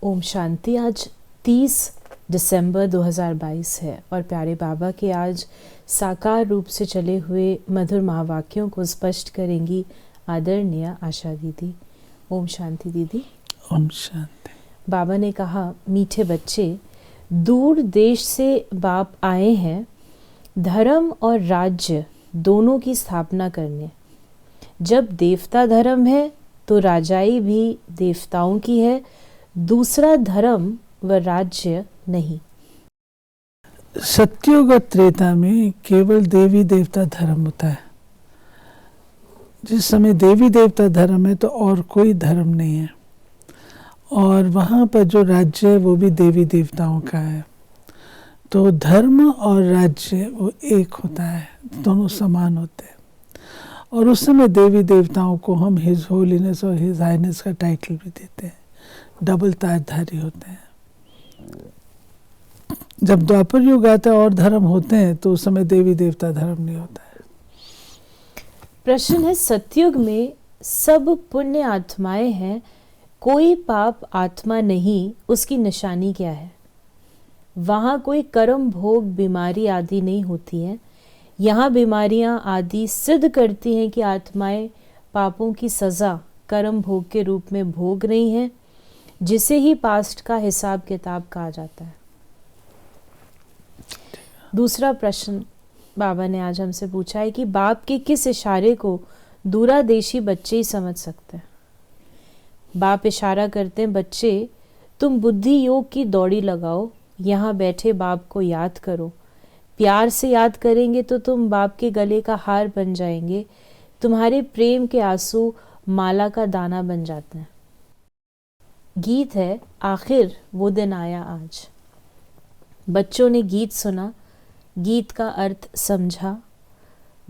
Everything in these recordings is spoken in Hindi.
ओम शांति। आज 30 दिसंबर 2022 है और प्यारे बाबा के आज साकार रूप से चले हुए मधुर महावाक्यों को स्पष्ट करेंगी आदरणीय आशा दीदी। ओम शांति दीदी। ओम शांति। बाबा ने कहा, मीठे बच्चे, दूर देश से बाप आए हैं धर्म और राज्य दोनों की स्थापना करने। जब देवता धर्म है तो राजाई भी देवताओं की है, दूसरा धर्म व राज्य नहीं। सत्युग और त्रेता में केवल देवी देवता धर्म होता है। जिस समय देवी देवता धर्म है तो और कोई धर्म नहीं है, और वहाँ पर जो राज्य है वो भी देवी देवताओं का है। तो धर्म और राज्य वो एक होता है, दोनों समान होते हैं। और उस समय देवी देवताओं को हम हिज होलीनेस और हिज हाईनेस का टाइटल भी देते हैं, डबल ताजधारी होते हैं। जब द्वापर युग आता है और धर्म होते हैं तो उस समय देवी देवता धर्म नहीं होता है। प्रश्न है, सतयुग में सब पुण्य आत्माएं हैं, कोई पाप आत्मा नहीं, उसकी निशानी क्या है? वहाँ कोई कर्म भोग बीमारी आदि नहीं होती है। यहाँ बीमारियाँ आदि सिद्ध करती हैं कि आत्माएं पापों की सज़ा कर्म भोग के रूप में भोग रही हैं, जिसे ही पास्ट का हिसाब किताब कहा जाता है। दूसरा प्रश्न बाबा ने आज हमसे पूछा है कि बाप के किस इशारे को दूरादेशी बच्चे ही समझ सकते हैं। बाप इशारा करते हैं, बच्चे तुम बुद्धि योग की दौड़ी लगाओ, यहाँ बैठे बाप को याद करो। प्यार से याद करेंगे तो तुम बाप के गले का हार बन जाएंगे, तुम्हारे प्रेम के आंसू माला का दाना बन जाते हैं। गीत है, आखिर वो दिन आया आज। बच्चों ने गीत सुना, गीत का अर्थ समझा।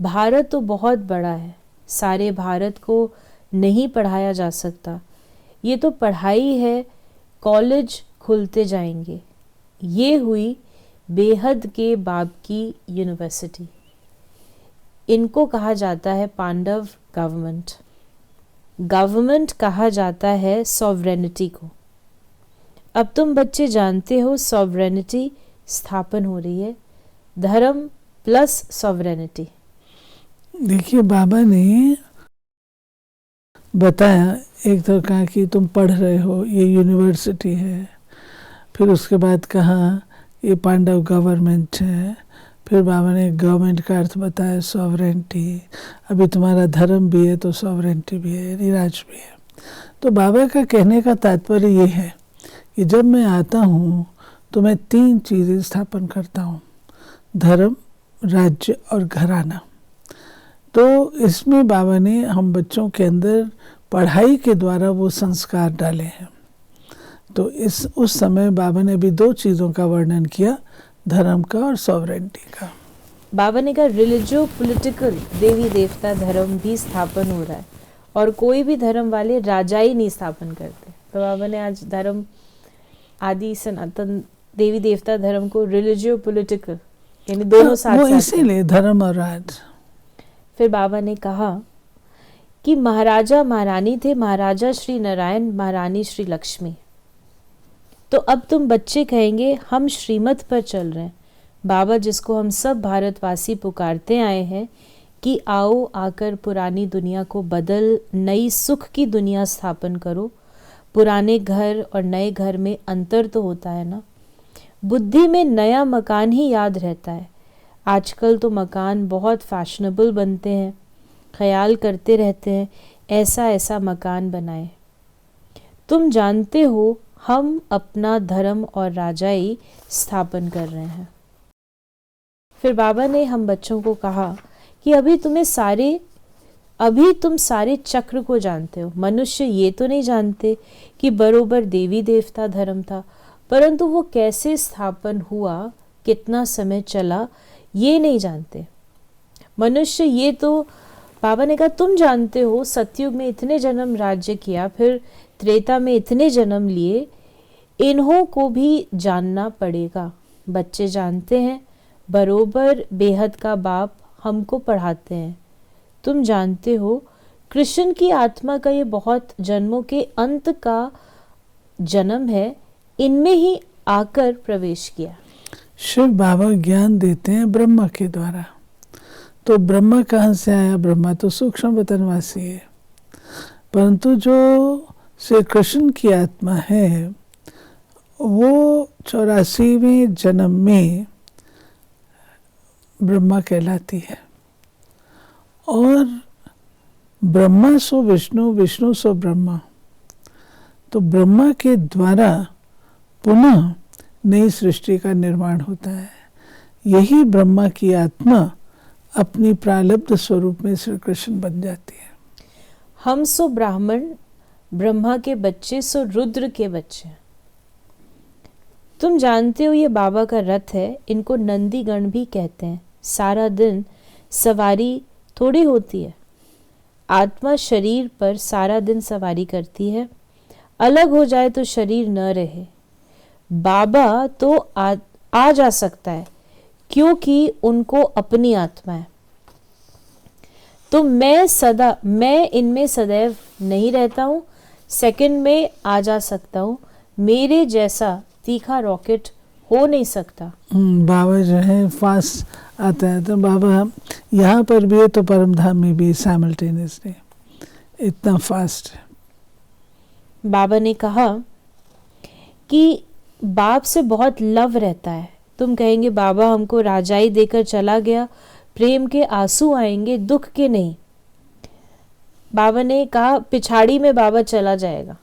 भारत तो बहुत बड़ा है, सारे भारत को नहीं पढ़ाया जा सकता। ये तो पढ़ाई है, कॉलेज खुलते जाएंगे। ये हुई बेहद के बाप की यूनिवर्सिटी। इनको कहा जाता है पांडव गवर्नमेंट। गवर्नमेंट कहा जाता है सॉवरेनिटी को। अब तुम बच्चे जानते हो सॉवरेनिटी स्थापन हो रही है, धर्म प्लस सॉवरेनिटी। देखिए, बाबा ने बताया, एक तो कहा कि तुम पढ़ रहे हो, ये यूनिवर्सिटी है। फिर उसके बाद कहा ये पांडव गवर्नमेंट है। फिर बाबा ने गवर्नमेंट का अर्थ बताया सॉवरेंटी। अभी तुम्हारा धर्म भी है तो सॉवरेंटी भी है, यानी राज भी है। तो बाबा का कहने का तात्पर्य ये है कि जब मैं आता हूँ तो मैं 3 चीज़ें स्थापन करता हूँ, धर्म, राज्य और घराना। तो इसमें बाबा ने हम बच्चों के अंदर पढ़ाई के द्वारा वो संस्कार डाले हैं। तो उस समय बाबा ने भी 2 चीज़ों का वर्णन किया, धर्म का और सॉवरेंटी का। बाबा ने कहा रिलीजियो पॉलिटिकल देवी देवता धर्म भी स्थापन हो रहा है, और कोई भी धर्म वाले राजा ही नहीं स्थापन करते। तो बाबा ने आज धर्म आदि सनातन देवी देवता धर्म को रिलीजियो पॉलिटिकल यानी दोनों साथ वो इसीलिए धर्म और राज। फिर बाबा ने कहा कि महाराजा महारानी थे, महाराजा श्री नारायण, महारानी श्री लक्ष्मी। तो अब तुम बच्चे कहेंगे हम श्रीमत पर चल रहे हैं। बाबा जिसको हम सब भारतवासी पुकारते आए हैं कि आओ आकर पुरानी दुनिया को बदल नई सुख की दुनिया स्थापन करो। पुराने घर और नए घर में अंतर तो होता है ना। बुद्धि में नया मकान ही याद रहता है। आजकल तो मकान बहुत फैशनेबल बनते हैं, ख्याल करते रहते हैं ऐसा ऐसा मकान बनाए। तुम जानते हो हम अपना धर्म और राजाई स्थापन कर रहे हैं। फिर बाबा ने हम बच्चों को कहा कि अभी तुम सारे चक्र को जानते हो। मनुष्य ये तो नहीं जानते कि बरोबर देवी देवता धर्म था, परंतु वो कैसे स्थापन हुआ, कितना समय चला, ये नहीं जानते मनुष्य। ये तो बाबा ने कहा तुम जानते हो सतयुग में इतने जन्म राज्य किया, फिर त्रेता में इतने जन्म लिए, इन्हों को भी जानना पड़ेगा। बच्चे जानते हैं बरोबर बेहद का बाप हमको पढ़ाते हैं। तुम जानते हो कृष्ण की आत्मा का ये बहुत जन्मों के अंत का जन्म है, इनमें ही आकर प्रवेश किया। शिव बाबा ज्ञान देते हैं ब्रह्मा के द्वारा। तो ब्रह्मा कहाँ से आया? ब्रह्मा तो सूक्ष्म वतनवासी है, परंतु जो श्री कृष्ण की आत्मा है वो 84वें जन्म में ब्रह्मा कहलाती है। और ब्रह्मा सो विष्णु, विष्णु सो ब्रह्मा। तो ब्रह्मा के द्वारा पुनः नई सृष्टि का निर्माण होता है। यही ब्रह्मा की आत्मा अपनी प्रारब्ध स्वरूप में श्री कृष्ण बन जाती है। हम सो ब्राह्मण, ब्रह्मा के बच्चे सो रुद्र के बच्चे। तुम जानते हो ये बाबा का रथ है, इनको नंदीगण भी कहते हैं। सारा दिन सवारी थोड़ी होती है। आत्मा शरीर पर सारा दिन सवारी करती है, अलग हो जाए तो शरीर न रहे। बाबा तो आ जा सकता है क्योंकि उनको अपनी आत्मा है। तो मैं इनमें सदैव नहीं रहता हूँ, सेकंड में आ जा सकता हूँ। मेरे जैसा तीखा रॉकेट हो नहीं सकता। बाबा जो है फास्ट आता है, तो बाबा यहाँ पर भी है तो परमधाम में भी साइमल्टेनियसली, इतना फास्ट है। बाबा ने कहा कि बाप से बहुत लव रहता है। तुम कहेंगे बाबा हमको राजाई देकर चला गया, प्रेम के आंसू आएंगे, दुख के नहीं। बाबा ने कहा पिछाड़ी में बाबा चला जाएगा।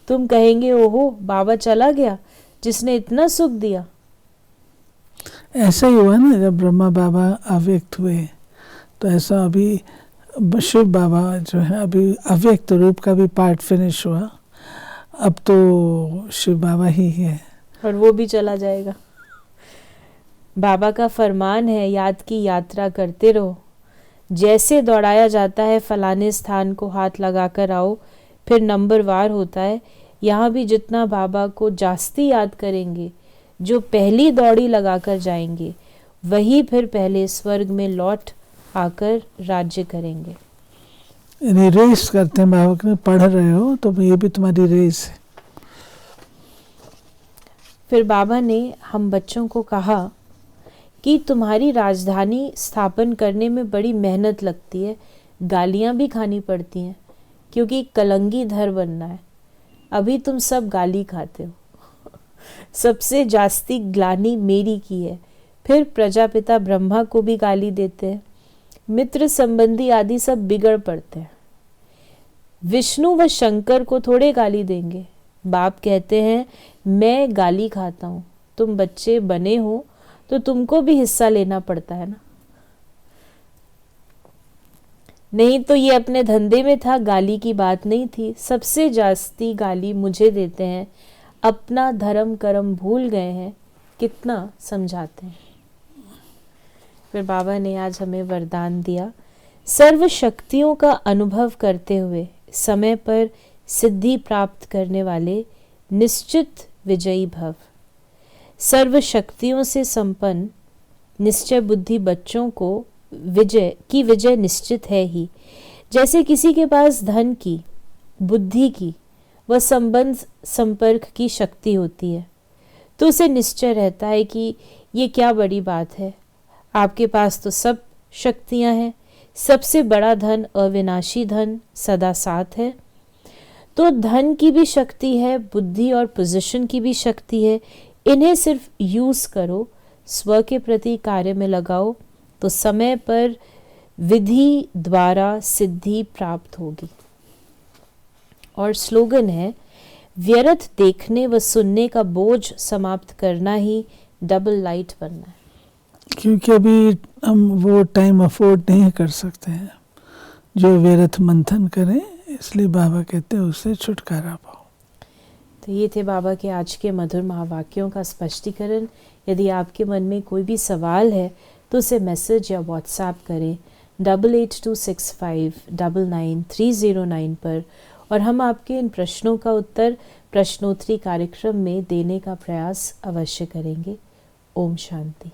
तुम कहेंगे ओहो बाबा चला गया जिसने इतना सुख दिया। ऐसा ही हुआ ना, जब ब्रह्मा बाबा अव्यक्त हुए तो ऐसा अभी शिव बाबा जो है अभी अव्यक्त रूप का भी पार्ट फिनिश हुआ। अब तो शिव बाबा ही है और वो भी चला जाएगा। बाबा का फरमान है याद की यात्रा करते रहो। जैसे दौड़ाया जाता है फलाने स्थान को हाथ लगाकर आओ, फिर नंबर वार होता है। यहाँ भी जितना बाबा को जास्ती याद करेंगे, जो पहली दौड़ी लगाकर जाएंगे, वही फिर पहले स्वर्ग में लौट आकर राज्य करेंगे। यानी रेस करते हैं बाबा के, पढ़ रहे हो तो ये भी तुम्हारी रेस है। फिर बाबा ने हम बच्चों को कहा कि तुम्हारी राजधानी स्थापन करने में बड़ी मेहनत लगती है, गालियां भी खानी पड़ती हैं क्योंकि कलंगी धर बनना है। अभी तुम सब गाली खाते हो। सबसे जास्ती ग्लानी मेरी की है। फिर प्रजापिता ब्रह्मा को भी गाली देते हैं। मित्र संबंधी आदि सब बिगड़ पड़ते हैं। विष्णु व शंकर को थोड़े गाली देंगे। बाप कहते हैं मैं गाली खाता हूँ, तुम बच्चे बने हो तो तुमको भी हिस्सा लेना पड़ता है ना। नहीं तो ये अपने धंधे में था, गाली की बात नहीं थी। सबसे जास्ती गाली मुझे देते हैं, अपना धर्म कर्म भूल गए हैं, कितना समझाते हैं। फिर बाबा ने आज हमें वरदान दिया, सर्व शक्तियों का अनुभव करते हुए समय पर सिद्धि प्राप्त करने वाले निश्चित विजयी भव। सर्व शक्तियों से संपन्न निश्चय बुद्धि बच्चों को विजय निश्चित है ही। जैसे किसी के पास धन की, बुद्धि की व संबंध संपर्क की शक्ति होती है तो उसे निश्चय रहता है कि ये क्या बड़ी बात है, आपके पास तो सब शक्तियां हैं। सबसे बड़ा धन अविनाशी धन सदा साथ है। तो धन की भी शक्ति है, बुद्धि और पोजीशन की भी शक्ति है। इन्हें सिर्फ यूज करो, स्व के प्रति कार्य में लगाओ तो समय पर विधि द्वारा सिद्धि प्राप्त होगी। और स्लोगन है, व्यर्थ देखने व सुनने का बोझ समाप्त करना ही डबल लाइट बनना है। क्योंकि अभी हम वो टाइम अफोर्ड नहीं कर सकते हैं जो व्यर्थ मंथन करें, इसलिए बाबा कहते हैं उससे छुटकारा पाओ। तो ये थे बाबा के आज के मधुर महावाक्यों का स्पष्टीकरण। यदि आपके मन में कोई भी सवाल है तो उसे मैसेज या व्हाट्सएप करें 8826599309 पर, और हम आपके इन प्रश्नों का उत्तर प्रश्नोत्तरी कार्यक्रम में देने का प्रयास अवश्य करेंगे। ओम शांति।